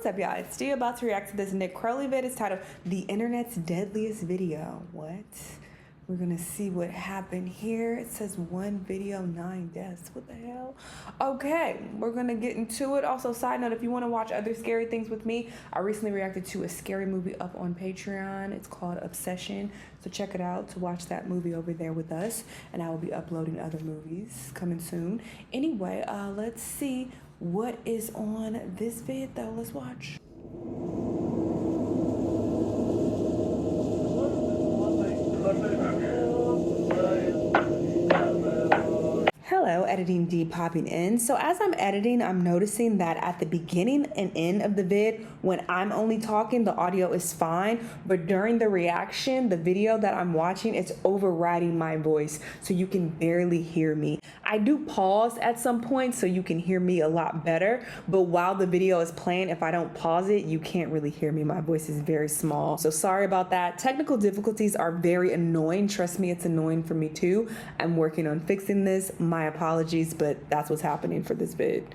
What's up, y'all? It's Steve about to react to this Nick Crowley vid. It's titled The Internet's Deadliest Video. What? We're gonna see what happened here. It says 1 video, 9 deaths. What the hell? Okay, we're gonna get into it. Also, side note, if you wanna watch other scary things with me, I recently reacted to a scary movie up on Patreon. It's called Obsession. So check it out to watch that movie over there with us. And I will be uploading other movies coming soon. Anyway, let's see what is on this vid though. Let's watch. Hello, Editing D popping in. So as I'm editing, I'm noticing that at the beginning and end of the vid, when I'm only talking, the audio is fine. But during the reaction, the video that I'm watching, it's overriding my voice. So you can barely hear me. I do pause at some point so you can hear me a lot better. But while the video is playing, if I don't pause it, you can't really hear me. My voice is very small. So sorry about that. Technical difficulties are very annoying. Trust me, it's annoying for me too. I'm working on fixing this. My apologies, but that's what's happening for this vid.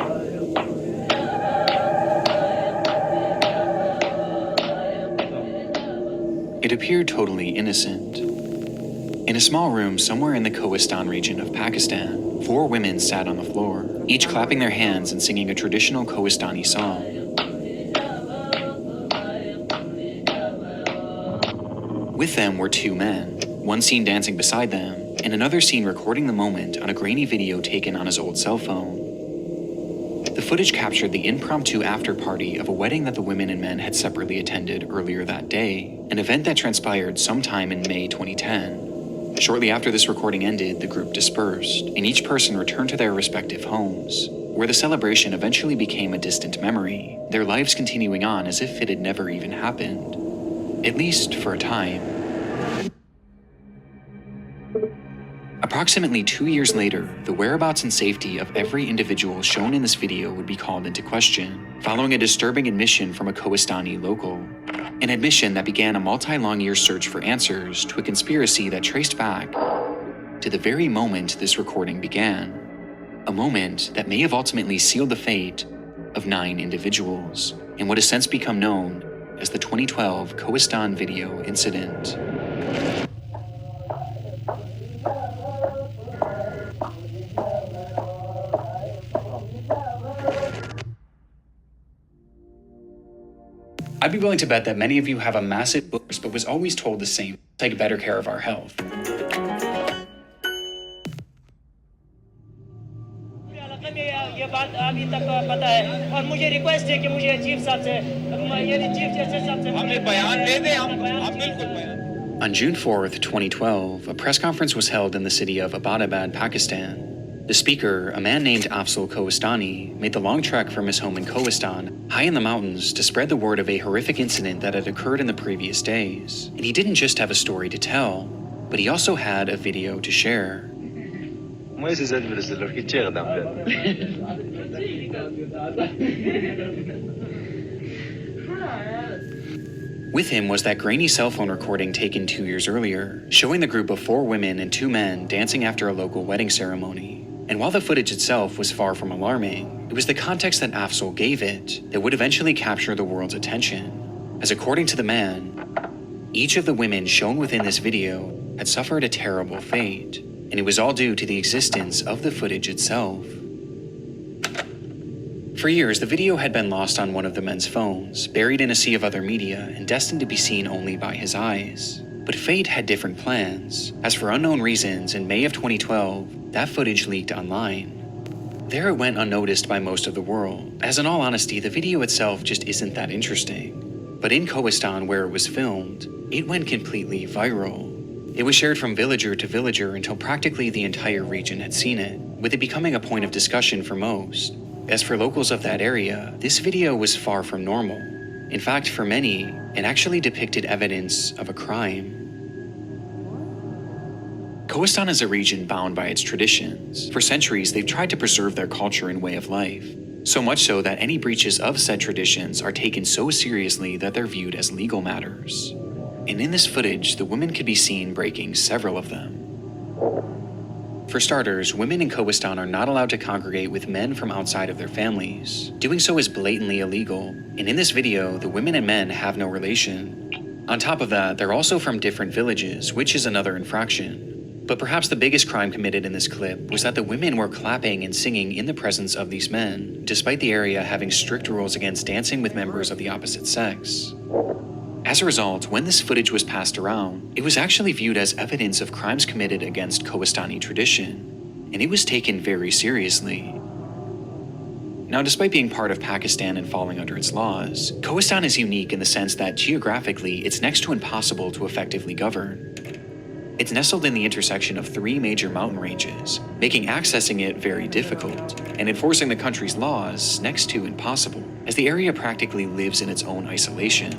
It appeared totally innocent. In a small room somewhere in the Kohistani region of Pakistan, 4 women sat on the floor, each clapping their hands and singing a traditional Kohistani song. With them were 2 men, one seen dancing beside them, and another seen recording the moment on a grainy video taken on his old cell phone. The footage captured the impromptu after-party of a wedding that the women and men had separately attended earlier that day, an event that transpired sometime in May 2010. Shortly after this recording ended, the group dispersed, and each person returned to their respective homes, where the celebration eventually became a distant memory, their lives continuing on as if it had never even happened. At least for a time. Approximately 2 years later, the whereabouts and safety of every individual shown in this video would be called into question, following a disturbing admission from a Kohistani local. An admission that began a multi-long-year search for answers to a conspiracy that traced back to the very moment this recording began. A moment that may have ultimately sealed the fate of 9 individuals, in what has since become known as the 2012 Kohistani video incident. I'd be willing to bet that many of you have a massive boost, but was always told the same: take better care of our health. On June 4th, 2012, a press conference was held in the city of Abbottabad, Pakistan. The speaker, a man named Afzal Kohistani, made the long trek from his home in Kohistani, high in the mountains, to spread the word of a horrific incident that had occurred in the previous days. And he didn't just have a story to tell, but he also had a video to share. With him was that grainy cell phone recording taken 2 years earlier, showing the group of 4 women and 2 men dancing after a local wedding ceremony. And while the footage itself was far from alarming, it was the context that Afzal gave it that would eventually capture the world's attention. As according to the man, each of the women shown within this video had suffered a terrible fate, and it was all due to the existence of the footage itself. For years, the video had been lost on one of the men's phones, buried in a sea of other media, and destined to be seen only by his eyes. But fate had different plans, as for unknown reasons, in May of 2012, that footage leaked online. There it went unnoticed by most of the world, as in all honesty, the video itself just isn't that interesting. But in Kohistani, where it was filmed, it went completely viral. It was shared from villager to villager until practically the entire region had seen it, with it becoming a point of discussion for most. As for locals of that area, this video was far from normal. In fact, for many, it actually depicted evidence of a crime. Kohistani is a region bound by its traditions. For centuries, they've tried to preserve their culture and way of life. So much so that any breaches of said traditions are taken so seriously that they're viewed as legal matters. And in this footage, the women could be seen breaking several of them. For starters, women in Kohistani are not allowed to congregate with men from outside of their families. Doing so is blatantly illegal, and in this video, the women and men have no relation. On top of that, they're also from different villages, which is another infraction. But perhaps the biggest crime committed in this clip was that the women were clapping and singing in the presence of these men, despite the area having strict rules against dancing with members of the opposite sex. As a result, when this footage was passed around, it was actually viewed as evidence of crimes committed against Kohistani tradition, and it was taken very seriously. Now, despite being part of Pakistan and falling under its laws, Kohistani is unique in the sense that geographically it's next to impossible to effectively govern. It's nestled in the intersection of 3 major mountain ranges, making accessing it very difficult, and enforcing the country's laws next to impossible, as the area practically lives in its own isolation.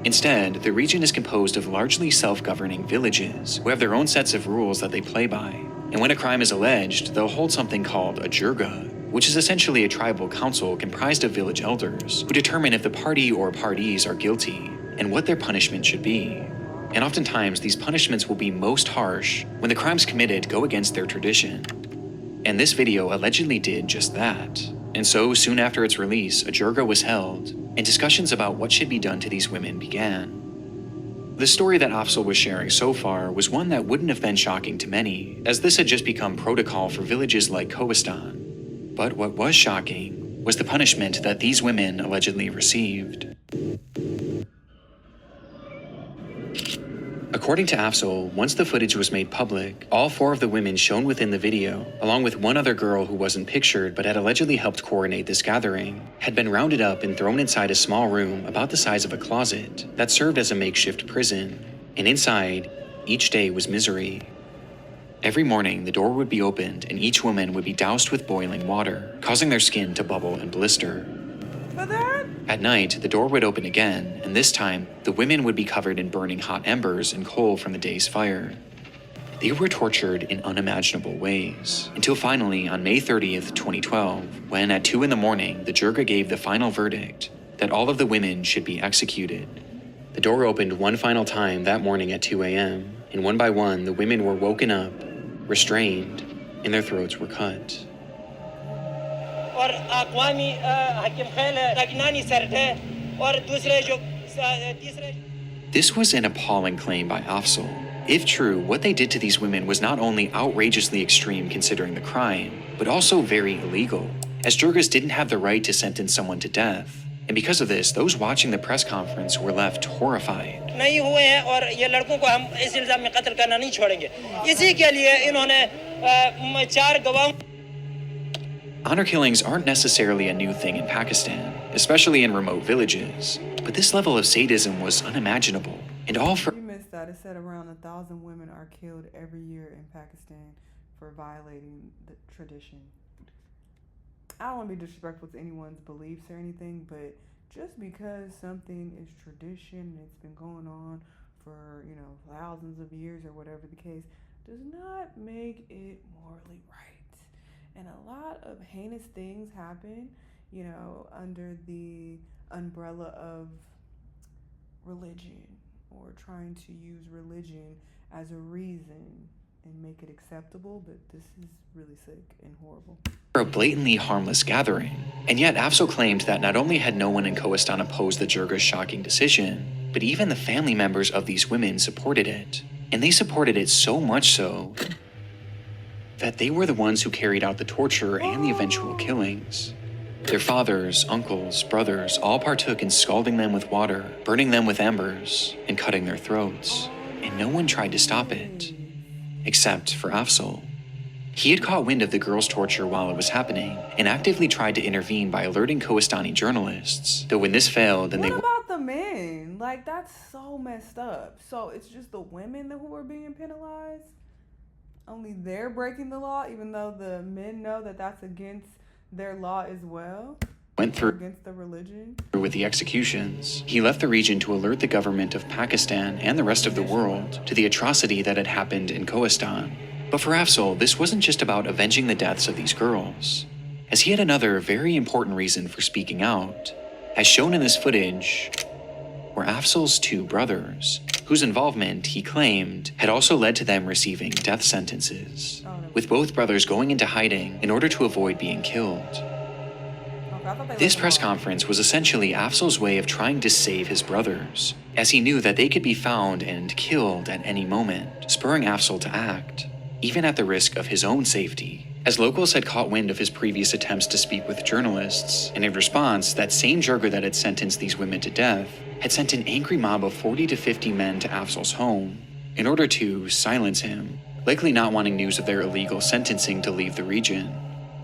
Instead, the region is composed of largely self-governing villages who have their own sets of rules that they play by. And when a crime is alleged, they'll hold something called a jirga, which is essentially a tribal council comprised of village elders who determine if the party or parties are guilty and what their punishment should be. And oftentimes, these punishments will be most harsh when the crimes committed go against their tradition. And this video allegedly did just that. And so, soon after its release, a jirga was held, and discussions about what should be done to these women began. The story that Afzal was sharing so far was one that wouldn't have been shocking to many, as this had just become protocol for villages like Kohistani. But what was shocking was the punishment that these women allegedly received. According to Afzal, once the footage was made public, all 4 of the women shown within the video, along with one other girl who wasn't pictured but had allegedly helped coordinate this gathering, had been rounded up and thrown inside a small room about the size of a closet that served as a makeshift prison. And inside, each day was misery. Every morning, the door would be opened and each woman would be doused with boiling water, causing their skin to bubble and blister. At night, the door would open again, and this time, the women would be covered in burning hot embers and coal from the day's fire. They were tortured in unimaginable ways, until finally, on May 30th, 2012, when at 2 in the morning, the jirga gave the final verdict that all of the women should be executed. The door opened one final time that morning at 2 a.m., and one by one, the women were woken up, restrained, and their throats were cut. This was an appalling claim by Afzal. If true, what they did to these women was not only outrageously extreme considering the crime, but also very illegal, as jirgas didn't have the right to sentence someone to death. And because of this, those watching the press conference were left horrified. Honor killings aren't necessarily a new thing in Pakistan, especially in remote villages, but this level of sadism was unimaginable, and all for— You missed that. It said around 1,000 women are killed every year in Pakistan for violating the tradition. I don't want to be disrespectful to anyone's beliefs or anything, but just because something is tradition and it's been going on for, thousands of years or whatever the case, does not make it morally right. And a lot of heinous things happen, under the umbrella of religion, or trying to use religion as a reason and make it acceptable, but this is really sick and horrible. A blatantly harmless gathering. And yet Afzal claimed that not only had no one in Kohistani opposed the jirga's shocking decision, but even the family members of these women supported it. And they supported it so much so that they were the ones who carried out the torture and the eventual killings. Their fathers, uncles, brothers all partook in scalding them with water, burning them with embers, and cutting their throats. And no one tried to stop it, except for Afzal. He had caught wind of the girls' torture while it was happening, and actively tried to intervene by alerting Kohistani journalists. Though when this failed, then What about the men? That's so messed up. So it's just the women who are being penalized? Only they're breaking the law, even though the men know that that's against their law as well? Went through against the religion? With the executions, he left the region to alert the government of Pakistan and the rest of the world to the atrocity that had happened in Kohistani. But for Afzal, this wasn't just about avenging the deaths of these girls, as he had another very important reason for speaking out, as shown in this footage, were Afzal's 2 brothers, whose involvement, he claimed, had also led to them receiving death sentences, with both brothers going into hiding in order to avoid being killed. This press conference was essentially Afzal's way of trying to save his brothers, as he knew that they could be found and killed at any moment, spurring Afzal to act, even at the risk of his own safety, as locals had caught wind of his previous attempts to speak with journalists, and in response, that same Jirga that had sentenced these women to death had sent an angry mob of 40 to 50 men to Afzal's home in order to silence him, likely not wanting news of their illegal sentencing to leave the region.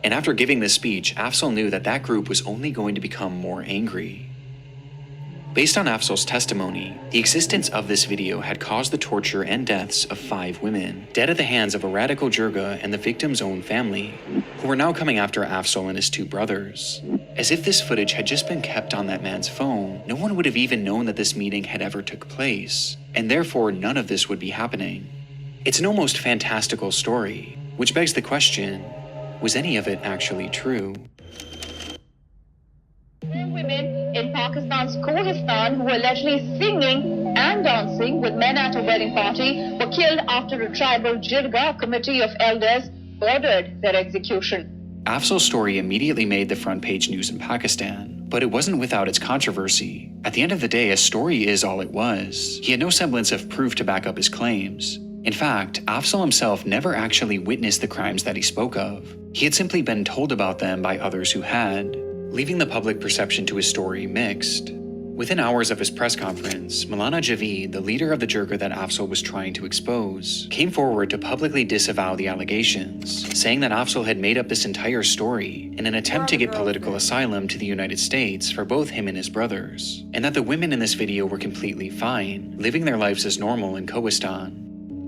And after giving this speech, Afzal knew that that group was only going to become more angry. Based on Afzal's testimony, the existence of this video had caused the torture and deaths of 5 women, dead at the hands of a radical Jirga and the victim's own family, who were now coming after Afzal and his 2 brothers. As if this footage had just been kept on that man's phone, no one would have even known that this meeting had ever took place, and therefore none of this would be happening. It's an almost fantastical story, which begs the question, was any of it actually true? 4 women in Pakistan's Kohistani who were allegedly singing and dancing with men at a wedding party were killed after a tribal Jirga committee of elders ordered their execution. Afzal's story immediately made the front page news in Pakistan, but it wasn't without its controversy. At the end of the day, a story is all it was. He had no semblance of proof to back up his claims. In fact, Afzal himself never actually witnessed the crimes that he spoke of. He had simply been told about them by others who had, leaving the public perception to his story mixed. Within hours of his press conference, Maulana Javeed, the leader of the Jirga that Afzal was trying to expose, came forward to publicly disavow the allegations, saying that Afzal had made up this entire story in an attempt to get political asylum to the United States for both him and his brothers, and that the women in this video were completely fine, living their lives as normal in Kohistani.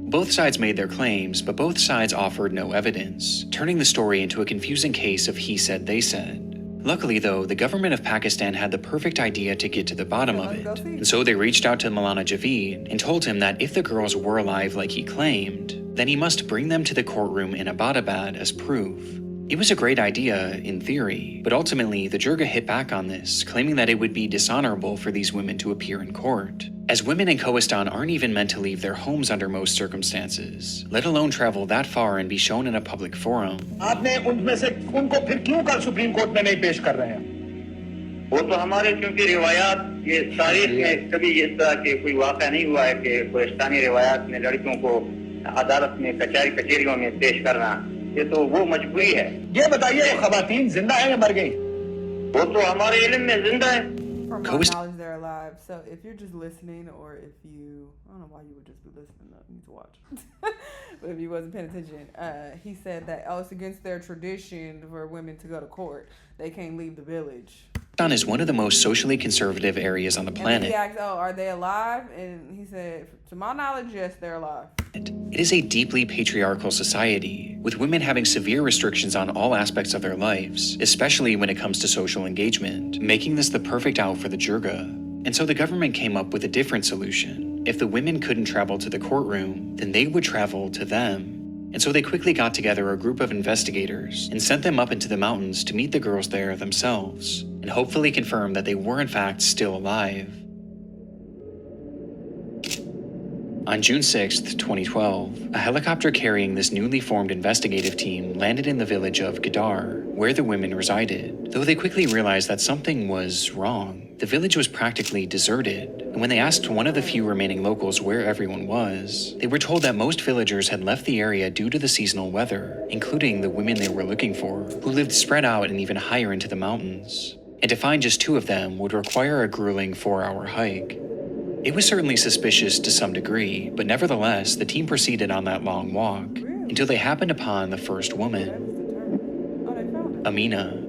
Both sides made their claims, but both sides offered no evidence, turning the story into a confusing case of he said, they said. Luckily though, the government of Pakistan had the perfect idea to get to the bottom of it, and so they reached out to Maulana Javeed and told him that if the girls were alive like he claimed, then he must bring them to the courtroom in Abbottabad as proof. It was a great idea, in theory, but ultimately the Jirga hit back on this, claiming that it would be dishonorable for these women to appear in court, as women in Kohistani aren't even meant to leave their homes under most circumstances, let alone travel that far and be shown in a public forum. आपने उनमें से उनको फिर क्यों कल supreme court में नहीं पेश कर रहे हैं? वो तो हमारे क्योंकि रिवायात ये तारीख में कभी इस तरह के कोई वाक़या नहीं हुआ है कि कोहिस्तानी रिवायात में लड़कियों को अदालत में कचहरियों में पेश करना, ये तो वो मजबूरी है। ये बताइए वो ख़वातीन जिंदा हैं या मर गई? वो तो हमारे इल्म में जिंदा है। From my knowledge, they're alive. So if you're just listening, or if you, I don't know why you would just be listening, though. You need to watch. But if you wasn't paying attention, he said that, oh, it's against their tradition for women to go to court. They can't leave the village. Pakistan is one of the most socially conservative areas on the planet. And he asked, oh, are they alive? And he said, to my knowledge, yes, they're alive. It is a deeply patriarchal society, with women having severe restrictions on all aspects of their lives, especially when it comes to social engagement, making this the perfect out for the Jirga. And so the government came up with a different solution. If the women couldn't travel to the courtroom, then they would travel to them. And so they quickly got together a group of investigators and sent them up into the mountains to meet the girls there themselves, and hopefully confirm that they were in fact still alive. On June 6, 2012, a helicopter carrying this newly formed investigative team landed in the village of Gadar, where the women resided. Though they quickly realized that something was wrong, the village was practically deserted, and when they asked one of the few remaining locals where everyone was, they were told that most villagers had left the area due to the seasonal weather, including the women they were looking for, who lived spread out and even higher into the mountains. And to find just 2 of them would require a grueling 4-hour hike. It was certainly suspicious to some degree, but nevertheless, the team proceeded on that long walk until they happened upon the first woman, Amina.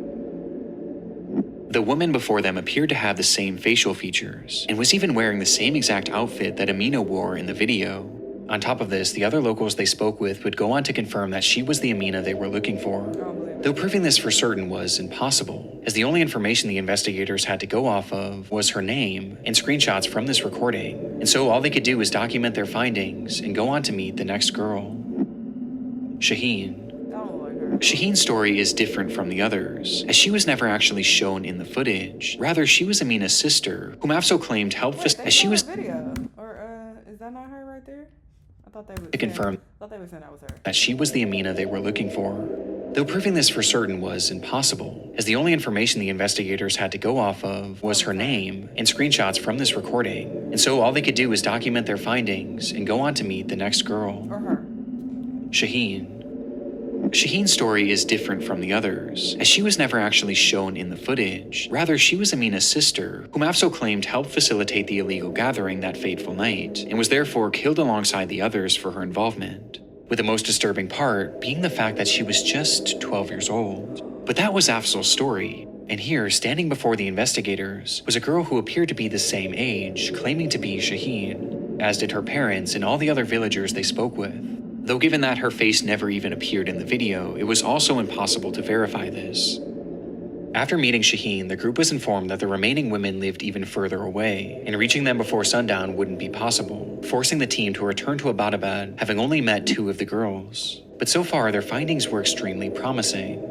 The woman before them appeared to have the same facial features and was even wearing the same exact outfit that Amina wore in the video. On top of this, the other locals they spoke with would go on to confirm that she was the Amina they were looking for, though proving this for certain was impossible, as the only information the investigators had to go off of was her name and screenshots from this recording, and so all they could do was document their findings and go on to meet the next girl, Shaheen. Shaheen's story is different from the others, as she was never actually shown in the footage. Rather, she was Amina's sister, whom Afzal claimed helped as she was... Video, or is that to confirm that she was the Amina they were looking for. Though proving this for certain was impossible, as the only information the investigators had to go off of was her name and screenshots from this recording, and so all they could do was document their findings and go on to meet the next girl. Shaheen. Shaheen's story is different from the others, as she was never actually shown in the footage. Rather, she was Amina's sister, whom Afzal claimed helped facilitate the illegal gathering that fateful night, and was therefore killed alongside the others for her involvement, with the most disturbing part being the fact that she was just 12 years old. But that was Afzal's story, and here, standing before the investigators, was a girl who appeared to be the same age, claiming to be Shaheen, as did her parents and all the other villagers they spoke with. Though given that her face never even appeared in the video, it was also impossible to verify this. After meeting Shaheen, the group was informed that the remaining women lived even further away, and reaching them before sundown wouldn't be possible, forcing the team to return to Abbottabad, having only met 2 of the girls. But so far, their findings were extremely promising.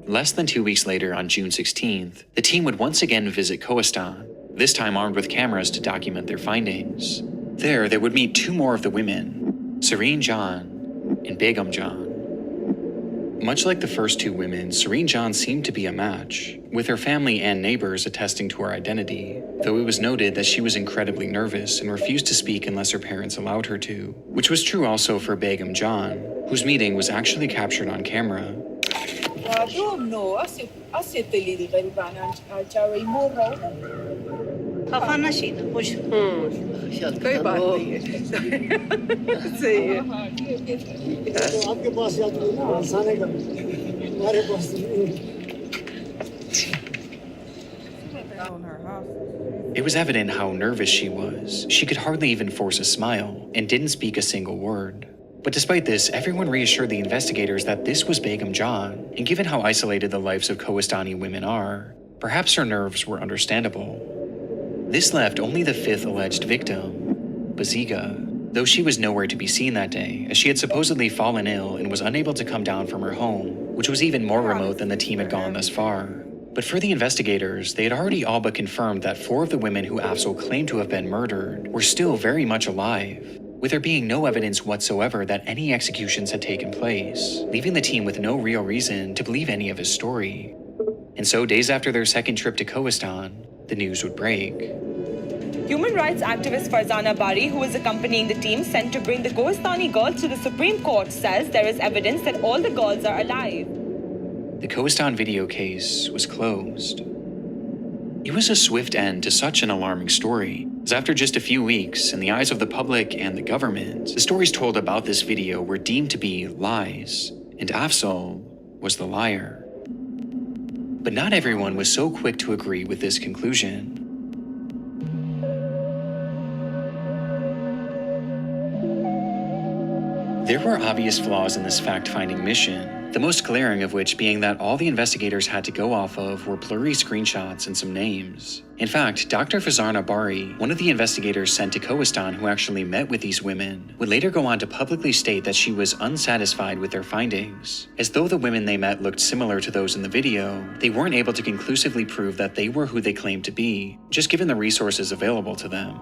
Less than 2 weeks later, on June 16th, the team would once again visit Kohistani, this time armed with cameras to document their findings. There, they would meet 2 more of the women, Serene Jan and Begum Jan. Much like the first 2 women, Serene Jan seemed to be a match, with her family and neighbors attesting to her identity, though it was noted that she was incredibly nervous and refused to speak unless her parents allowed her to, which was true also for Begum Jan, whose meeting was actually captured on camera. खफा नशीन खुश कोई बात नहीं है सही है तो आपके पास याद नहीं ना हंसाने का हमारे पास It was evident how nervous she was. She could hardly even force a smile and didn't speak a single word. But despite this, everyone reassured the investigators that this was Begum Jan, and given how isolated the lives of Kohistani women are, perhaps her nerves were understandable. This left only the 5th alleged victim, Baziga, though she was nowhere to be seen that day, as she had supposedly fallen ill and was unable to come down from her home, which was even more remote than the team had gone thus far. But for the investigators, they had already all but confirmed that 4 of the women who Afzal claimed to have been murdered were still very much alive, with there being no evidence whatsoever that any executions had taken place, leaving the team with no real reason to believe any of his story. And so, days after their second trip to Kohistani, the news would break. Human rights activist Farzana Bari, who was accompanying the team sent to bring the Kohistani girls to the Supreme Court, says there is evidence that all the girls are alive. The Kohistani video case was closed. It was a swift end to such an alarming story, as after just a few weeks, in the eyes of the public and the government, the stories told about this video were deemed to be lies, and Afzal was the liar. But not everyone was so quick to agree with this conclusion. There were obvious flaws in this fact-finding mission, the most glaring of which being that all the investigators had to go off of were blurry screenshots and some names. In fact, Dr. Farzana Bari, one of the investigators sent to Kohistani who actually met with these women, would later go on to publicly state that she was unsatisfied with their findings. As though the women they met looked similar to those in the video, they weren't able to conclusively prove that they were who they claimed to be, just given the resources available to them.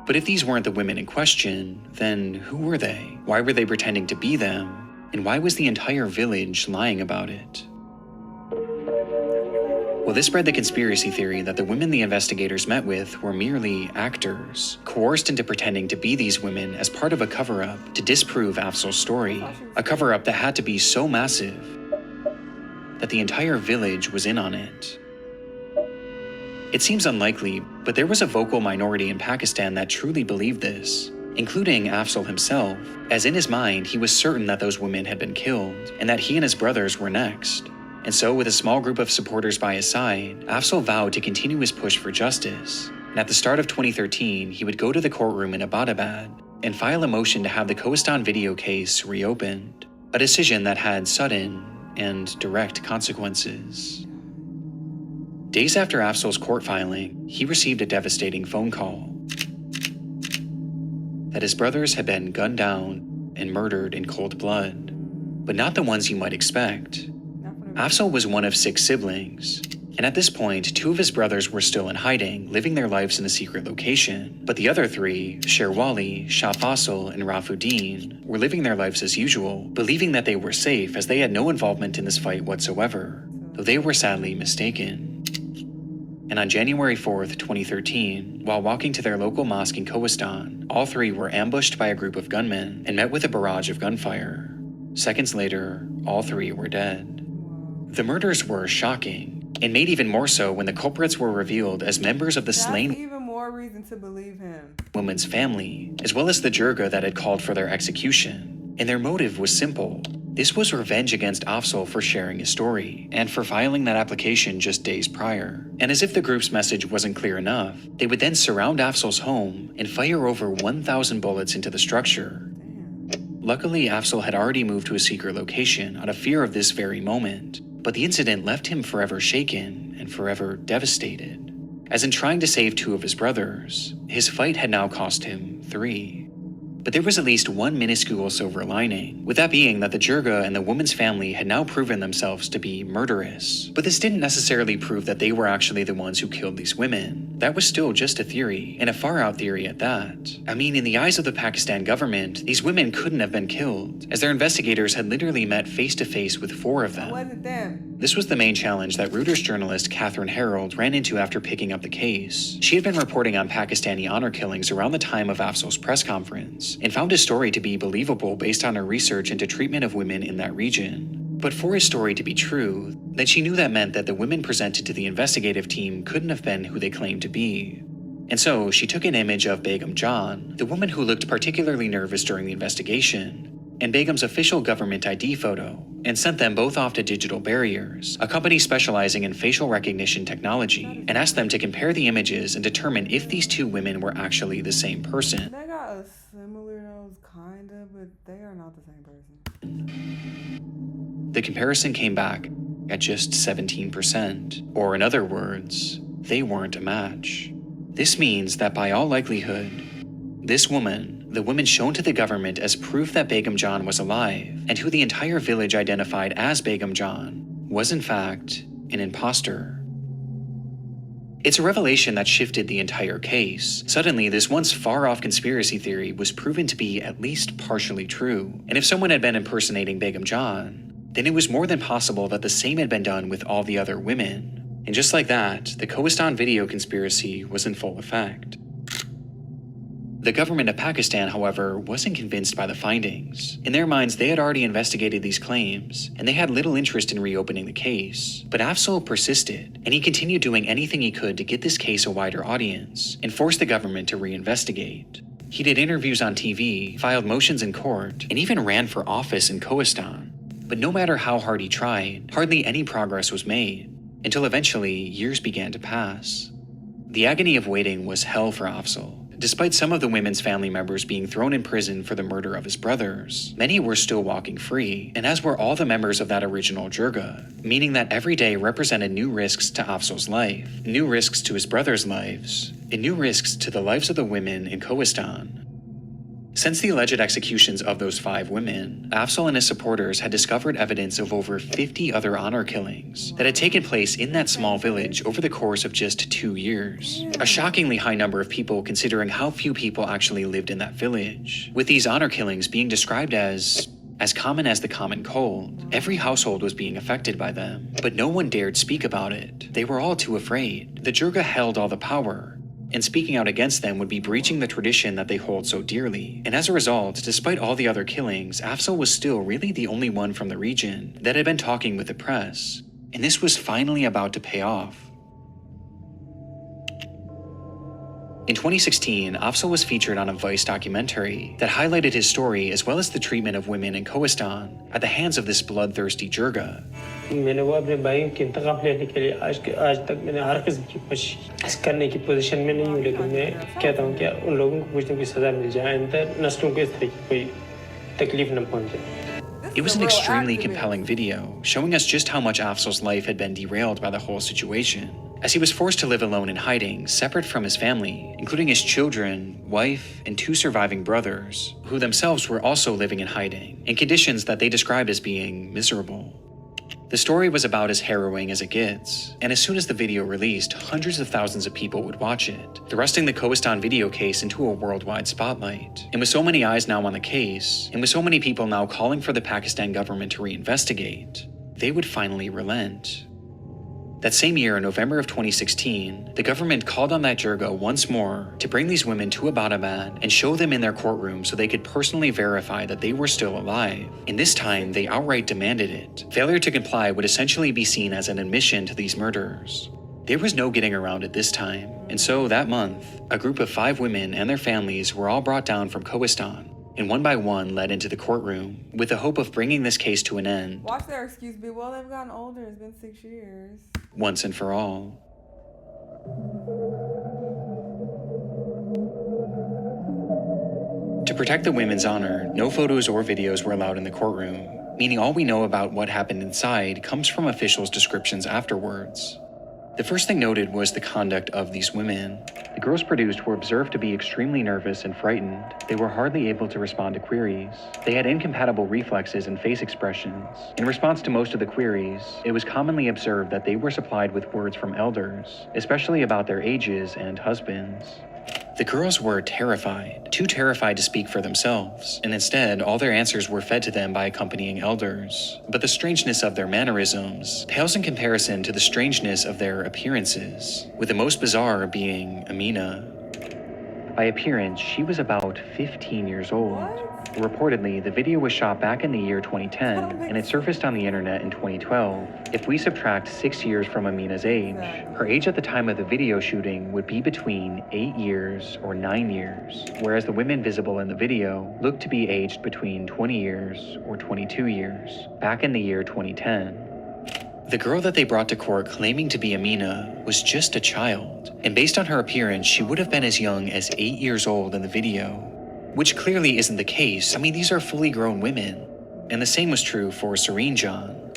But if these weren't the women in question, then who were they? Why were they pretending to be them? And why was the entire village lying about it? Well, this spread the conspiracy theory that the women the investigators met with were merely actors, coerced into pretending to be these women as part of a cover-up to disprove Afzal's story, a cover-up that had to be so massive that the entire village was in on it. It seems unlikely, but there was a vocal minority in Pakistan that truly believed this, including Afzal himself, as in his mind he was certain that those women had been killed, and that he and his brothers were next. And so, with a small group of supporters by his side, Afzal vowed to continue his push for justice, and at the start of 2013, he would go to the courtroom in Abbottabad and file a motion to have the Kohistani video case reopened, a decision that had sudden and direct consequences. Days after Afzal's court filing, he received a devastating phone call that his brothers had been gunned down and murdered in cold blood, but not the ones you might expect. Afzal was one of 6 siblings, And at this point, 2 of his brothers were still in hiding, living their lives in a secret location. But the other 3, Sherwali, Shah Faisal, and Rafuddin, were living their lives as usual, believing that they were safe as they had no involvement in this fight whatsoever, though they were sadly mistaken. And on January 4th, 2013, while walking to their local mosque in Kohistani, all 3 were ambushed by a group of gunmen and met with a barrage of gunfire. Seconds later, all 3 were dead. The murders were shocking, and made even more so when the culprits were revealed as members of the slain even more reason to believe him. woman's family, as well as the jirga that had called for their execution. And their motive was simple. This was revenge against Afzal for sharing his story, and for filing that application just days prior. And as if the group's message wasn't clear enough, they would then surround Afzal's home and fire over 1,000 bullets into the structure. Luckily, Afzal had already moved to a secret location out of fear of this very moment, but the incident left him forever shaken and forever devastated. As in trying to save 2 of his brothers, his fight had now cost him 3. But there was at least one minuscule silver lining, with that being that the jirga and the woman's family had now proven themselves to be murderous. But this didn't necessarily prove that they were actually the ones who killed these women. That was still just a theory, and a far-out theory at that. I mean, in the eyes of the Pakistan government, these women couldn't have been killed, as their investigators had literally met face-to-face with 4 of them. It wasn't them. This was the main challenge that Reuters journalist Catherine Harold ran into after picking up the case. She had been reporting on Pakistani honor killings around the time of Afzal's press conference, and found his story to be believable based on her research into treatment of women in that region. But for his story to be true, then she knew that meant that the women presented to the investigative team couldn't have been who they claimed to be. And so she took an image of Begum John, the woman who looked particularly nervous during the investigation, and Begum's official government ID photo, and sent them both off to Digital Barriers, a company specializing in facial recognition technology, and asked them to compare the images and determine if these 2 women were actually the same person. They got a similar nose, kinda, but they are not the same person. The comparison came back at just 17%, or in other words, they weren't a match. This means that by all likelihood, this woman, the woman shown to the government as proof that Begum John was alive, and who the entire village identified as Begum John, was in fact an imposter. It's a revelation that shifted the entire case. Suddenly, this once far-off conspiracy theory was proven to be at least partially true. And if someone had been impersonating Begum John, then it was more than possible that the same had been done with all the other women. And just like that, the Kohistani video conspiracy was in full effect. The government of Pakistan, however, wasn't convinced by the findings. In their minds, they had already investigated these claims, and they had little interest in reopening the case. But Afzal persisted, and he continued doing anything he could to get this case a wider audience, and force the government to reinvestigate. He did interviews on TV, filed motions in court, and even ran for office in Kohistani. But no matter how hard he tried, hardly any progress was made, until eventually years began to pass. The agony of waiting was hell for Afzal. Despite some of the women's family members being thrown in prison for the murder of his brothers, many were still walking free, and as were all the members of that original jirga, meaning that every day represented new risks to Afzal's life, new risks to his brothers' lives, and new risks to the lives of the women in Kohistani. Since the alleged executions of those 5 women, Afzal and his supporters had discovered evidence of over 50 other honor killings that had taken place in that small village over the course of just 2 years. A shockingly high number of people considering how few people actually lived in that village, with these honor killings being described as common as the common cold. Every household was being affected by them, but no one dared speak about it. They were all too afraid. The jirga held all the power, and speaking out against them would be breaching the tradition that they hold so dearly. And as a result, despite all the other killings, Afzal was still really the only one from the region that had been talking with the press. And this was finally about to pay off. In 2016, Afzal was featured on a Vice documentary that highlighted his story as well as the treatment of women in Kohistani at the hands of this bloodthirsty jirga. मैंने वो अपने भाइयों की इंतकाम लेने के लिए आज तक मैंने हर किस्म की कोशिश करने की पोजीशन में नहीं हूँ, लेकिन मैं कहता हूँ कि उन लोगों को कुछ न कुछ सजा मिल जाए, अंदर नस्लों को इस तरह की कोई तकलीफ न पहुँचे. It was an extremely compelling video, showing us just how much Afzal's life had been derailed by the whole situation, as he was forced to live alone in hiding, separate from his family, including his children, wife, and 2 surviving brothers, who themselves were also living in hiding, in conditions that they described as being miserable. The story was about as harrowing as it gets, and as soon as the video released, hundreds of thousands of people would watch it, thrusting the Kohistani video case into a worldwide spotlight. And with so many eyes now on the case, and with so many people now calling for the Pakistan government to reinvestigate, they would finally relent. That same year, in November of 2016, the government called on that jirga once more to bring these women to Abbottabad and show them in their courtroom so they could personally verify that they were still alive. And this time, they outright demanded it. Failure to comply would essentially be seen as an admission to these murders. There was no getting around it this time, and so that month, a group of 5 women and their families were all brought down from Kohistani, and one by one led into the courtroom, with the hope of bringing this case to an end. Watch their excuse be, well, they've gotten older, it's been 6 years. Once and for all. To protect the women's honor, no photos or videos were allowed in the courtroom, meaning all we know about what happened inside comes from officials' descriptions afterwards. The first thing noted was the conduct of these women. The girls produced were observed to be extremely nervous and frightened. They were hardly able to respond to queries. They had incompatible reflexes and face expressions. In response to most of the queries, it was commonly observed that they were supplied with words from elders, especially about their ages and husbands. The girls were terrified, too terrified to speak for themselves, and instead all their answers were fed to them by accompanying elders. But the strangeness of their mannerisms pales in comparison to the strangeness of their appearances, with the most bizarre being Amina. By appearance, she was about 15 years old. Reportedly, the video was shot back in the year 2010, and it surfaced on the internet in 2012. If we subtract 6 years from Amina's age, her age at the time of the video shooting would be between 8 years or 9 years, whereas the women visible in the video looked to be aged between 20 years or 22 years, back in the year 2010. The girl that they brought to court claiming to be Amina was just a child, and based on her appearance, she would have been as young as 8 years old in the video. Which clearly isn't the case. I mean, these are fully grown women. And the same was true for Serene John.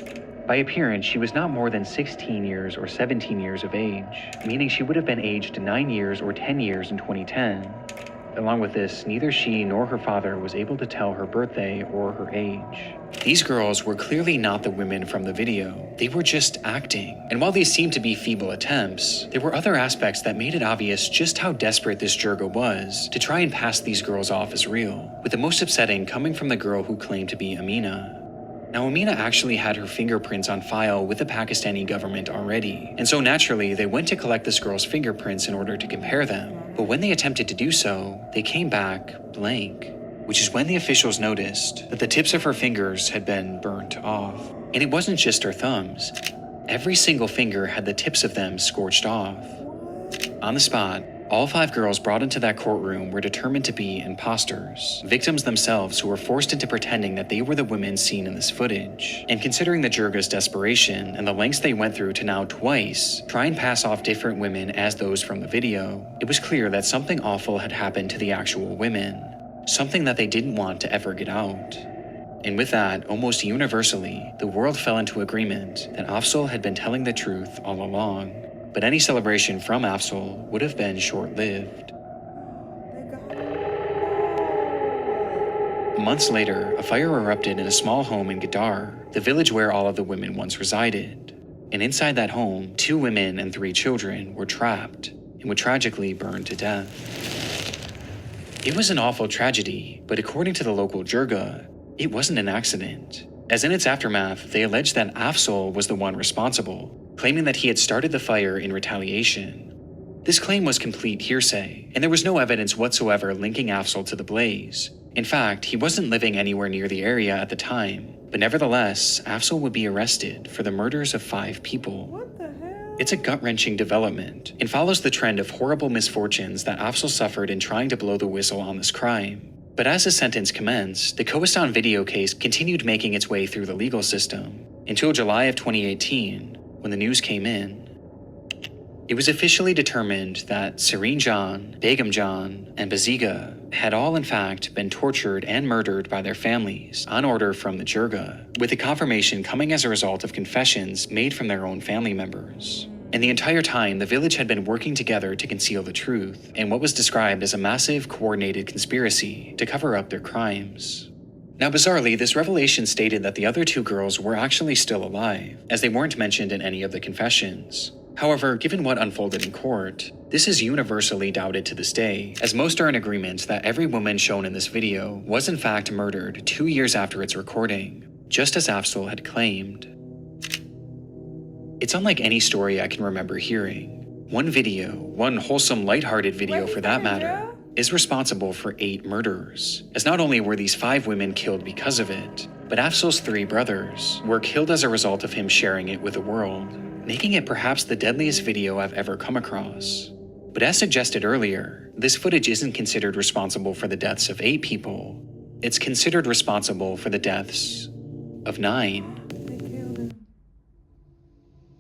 By appearance, she was not more than 16 years or 17 years of age, meaning she would have been aged 9 years or 10 years in 2010. Along with this, neither she nor her father was able to tell her birthday or her age. These girls were clearly not the women from the video. They were just acting. And while these seemed to be feeble attempts, there were other aspects that made it obvious just how desperate this jirga was to try and pass these girls off as real, with the most upsetting coming from the girl who claimed to be Amina. Now, Amina actually had her fingerprints on file with the Pakistani government already, and so naturally they went to collect this girl's fingerprints in order to compare them. But when they attempted to do so, they came back blank, which is when the officials noticed that the tips of her fingers had been burnt off. And it wasn't just her thumbs. Every single finger had the tips of them scorched off. On the spot, all 5 girls brought into that courtroom were determined to be imposters, victims themselves who were forced into pretending that they were the women seen in this footage. And considering the jirga's desperation and the lengths they went through to now twice try and pass off different women as those from the video, it was clear that something awful had happened to the actual women, something that they didn't want to ever get out. And with that, almost universally, the world fell into agreement that Afzal had been telling the truth all along. But any celebration from Afzal would have been short-lived. Months later, a fire erupted in a small home in Gadar, the village where all of the women once resided. And inside that home, 2 women and 3 children were trapped and would tragically burn to death. It was an awful tragedy, but according to the local jirga, it wasn't an accident. As in its aftermath, they alleged that Afzal was the one responsible, claiming that he had started the fire in retaliation. This claim was complete hearsay, and there was no evidence whatsoever linking Afzal to the blaze. In fact, he wasn't living anywhere near the area at the time, but nevertheless, Afzal would be arrested for the murders of 5 people. What the hell? It's a gut-wrenching development, and follows the trend of horrible misfortunes that Afzal suffered in trying to blow the whistle on this crime. But as his sentence commenced, the Kohistani video case continued making its way through the legal system, until July of 2018, when the news came in. It was officially determined that Serene John, Begum John, and Baziga had all in fact been tortured and murdered by their families on order from the jirga, with the confirmation coming as a result of confessions made from their own family members. And the entire time, the village had been working together to conceal the truth in what was described as a massive, coordinated conspiracy to cover up their crimes. Now, bizarrely, this revelation stated that the other two girls were actually still alive, as they weren't mentioned in any of the confessions. However, given what unfolded in court, this is universally doubted to this day, as most are in agreement that every woman shown in this video was in fact murdered 2 years after its recording, just as Afzal had claimed. It's unlike any story I can remember hearing. One video, one wholesome, lighthearted video for that matter, is responsible for 8 murders, as not only were these 5 women killed because of it, but Afzal's 3 brothers were killed as a result of him sharing it with the world, making it perhaps the deadliest video I've ever come across. But as suggested earlier, this footage isn't considered responsible for the deaths of 8 people. It's considered responsible for the deaths of 9.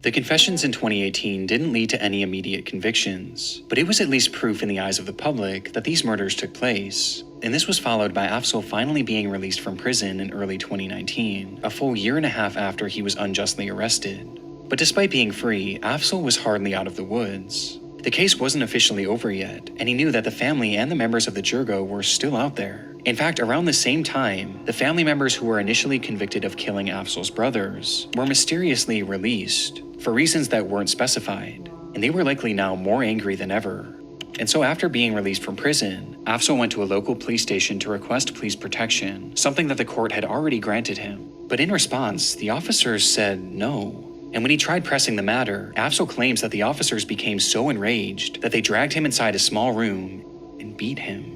The confessions in 2018 didn't lead to any immediate convictions, but it was at least proof in the eyes of the public that these murders took place, and this was followed by Afzal finally being released from prison in early 2019, a full year and a half after he was unjustly arrested. But despite being free, Afzal was hardly out of the woods. The case wasn't officially over yet, and he knew that the family and the members of the Jirga were still out there. In fact, around the same time, the family members who were initially convicted of killing Afzal's brothers were mysteriously released, for reasons that weren't specified, and they were likely now more angry than ever. And so after being released from prison, Afzal went to a local police station to request police protection, something that the court had already granted him. But in response, the officers said no. And when he tried pressing the matter, Afzal claims that the officers became so enraged that they dragged him inside a small room and beat him.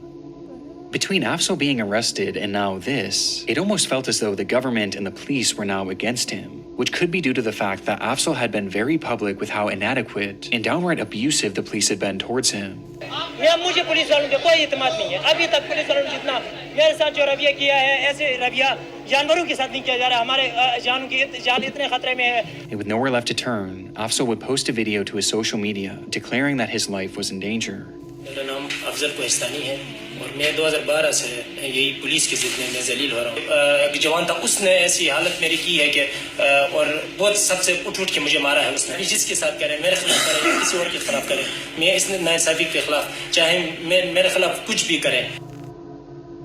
Between Afzal being arrested and now this, it almost felt as though the government and the police were now against him, which could be due to the fact that Afzal had been very public with how inadequate and downright abusive the police had been towards him. And with nowhere left to turn, Afzal would post a video to his social media declaring that his life was in danger. मेरा नाम अफजल कोहिस्तानी है और मैं 2012 से यही police की जिद में जलील हो रहा हूँ। एक जवान था, उसने ऐसी हालत मेरी की है कि और बहुत सबसे उठ के मुझे मारा है उसने। जिसके साथ करे, मेरे खिलाफ करे या किसी और के खिलाफ करे, मैं इस नाइंसाफी के खिलाफ चाहे मेरे खिलाफ कुछ भी करे।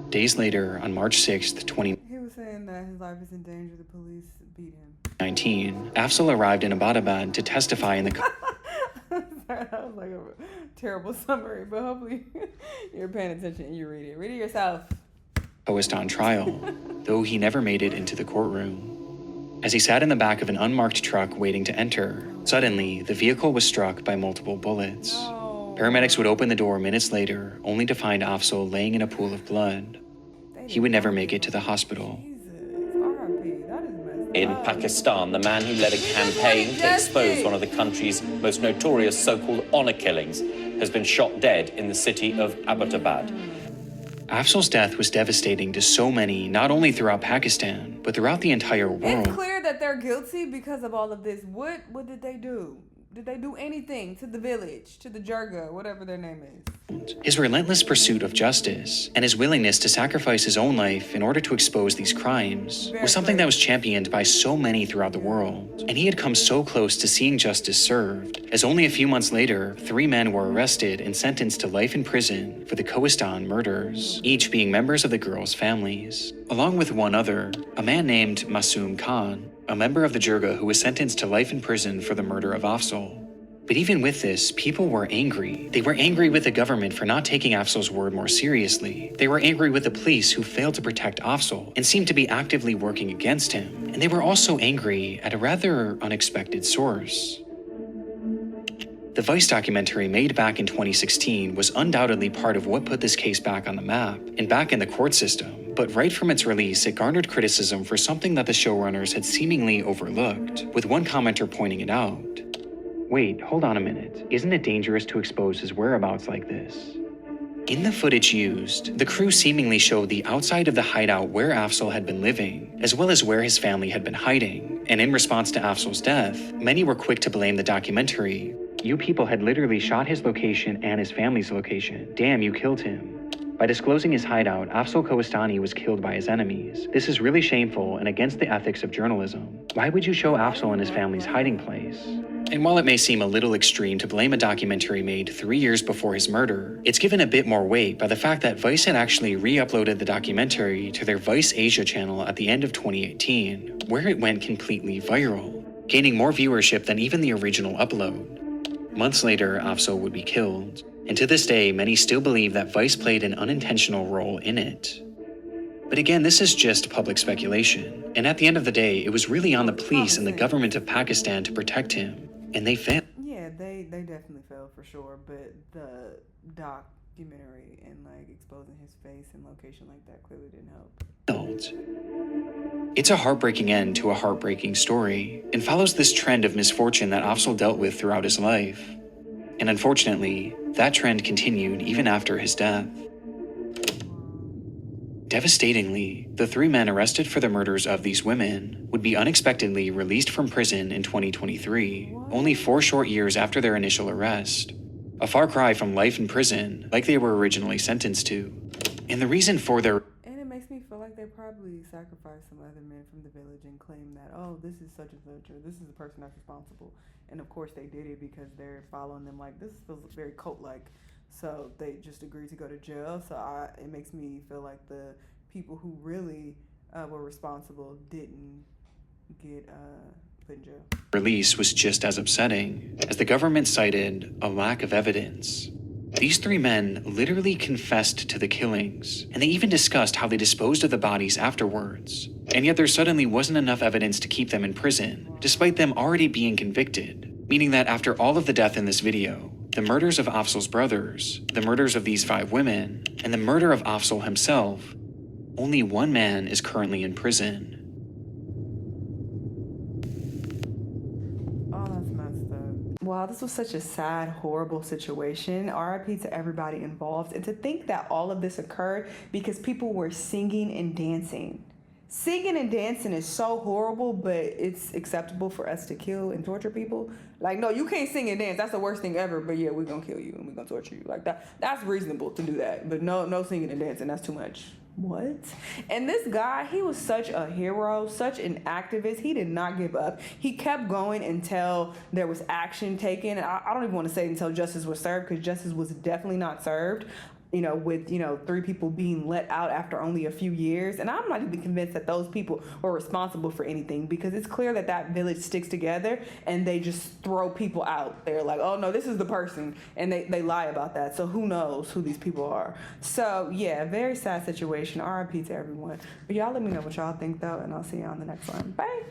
Days later, on March 6th, 2019, He was saying that his life is in danger. The police beat him. Afzal arrived in Abbottabad to testify in the That was like a terrible summary, but hopefully you're paying attention and you read it. Read it yourself. Kohistani trial, though he never made it into the courtroom. As he sat in the back of an unmarked truck waiting to enter, suddenly the vehicle was struck by multiple bullets. No. Paramedics would open the door minutes later, only to find Afzal laying in a pool of blood. He would never make it to the hospital. In Pakistan, the man who led a campaign to expose one of the country's most notorious so-called honor killings has been shot dead in the city of Abbottabad. Afzal's death was devastating to so many, not only throughout Pakistan, but throughout the entire world. It's clear that they're guilty because of all of this. What did they do? Did they do anything to the village, to the Jirga, whatever their name is? His relentless pursuit of justice and his willingness to sacrifice his own life in order to expose these crimes was something that was championed by so many throughout the world. And he had come so close to seeing justice served, as only a few months later, 3 men were arrested and sentenced to life in prison for the Kohistani murders, each being members of the girls' families. Along with one other, a man named Masoom Khan, a member of the Jirga who was sentenced to life in prison for the murder of Afzal. But even with this, people were angry. They were angry with the government for not taking Afzal's word more seriously. They were angry with the police who failed to protect Afzal and seemed to be actively working against him. And they were also angry at a rather unexpected source. The Vice documentary made back in 2016 was undoubtedly part of what put this case back on the map and back in the court system. But right from its release, it garnered criticism for something that the showrunners had seemingly overlooked, with one commenter pointing it out. Wait, hold on a minute. Isn't it dangerous to expose his whereabouts like this? In the footage used, the crew seemingly showed the outside of the hideout where Afzal had been living, as well as where his family had been hiding. And in response to Afzal's death, many were quick to blame the documentary. You people had literally shot his location and his family's location. Damn, you killed him. By disclosing his hideout, Afzal Kohistani was killed by his enemies. This is really shameful and against the ethics of journalism. Why would you show Afzal and his family's hiding place? And while it may seem a little extreme to blame a documentary made 3 years before his murder, it's given a bit more weight by the fact that Vice had actually re-uploaded the documentary to their Vice Asia channel at the end of 2018, where it went completely viral, gaining more viewership than even the original upload. Months later, Afzal would be killed, and to this day, many still believe that Vice played an unintentional role in it. But again, this is just public speculation, and at the end of the day, it was really on the police and the government of Pakistan to protect him. And they failed. Yeah, they definitely failed for sure, but the documentary and like exposing his face and location like that clearly didn't help. It's a heartbreaking end to a heartbreaking story, and follows this trend of misfortune that Afzal dealt with throughout his life. And unfortunately, that trend continued even after his death. Devastatingly, the 3 men arrested for the murders of these women would be unexpectedly released from prison in 2023, only 4 short years after their initial arrest. A far cry from life in prison, like they were originally sentenced to. And the reason for their... And it makes me feel like they probably sacrificed some other men from the village and claimed that, oh, this is such and such, or this is the person that's responsible. And of course they did it because they're following them like, this feels very cult-like. So they just agreed to go to jail. So it makes me feel like the people who really were responsible didn't get put in jail. Release was just as upsetting, as the government cited a lack of evidence. These 3 men literally confessed to the killings, and they even discussed how they disposed of the bodies afterwards. And yet there suddenly wasn't enough evidence to keep them in prison, despite them already being convicted. Meaning that after all of the death in this video, the murders of Afzal's brothers, the murders of these 5 women, and the murder of Afzal himself, only 1 man is currently in prison. Oh, that's messed up. Wow, this was such a sad, horrible situation. RIP to everybody involved. And to think that all of this occurred because people were singing and dancing. Singing and dancing is so horrible, but it's acceptable for us to kill and torture people. Like, no, you can't sing and dance. That's the worst thing ever. But yeah, we're going to kill you and we're going to torture you. Like, that's reasonable to do that. But no singing and dancing. That's too much. What? And this guy, he was such a hero, such an activist. He did not give up. He kept going until there was action taken. And I don't even want to say until justice was served, because justice was definitely not served. With 3 people being let out after only a few years. And I'm not even convinced that those people were responsible for anything, because it's clear that that village sticks together and they just throw people out. They're like, oh no, this is the person. And they lie about that. So who knows who these people are. So yeah, very sad situation. RIP to everyone. But y'all let me know what y'all think though, and I'll see y'all on the next one. Bye.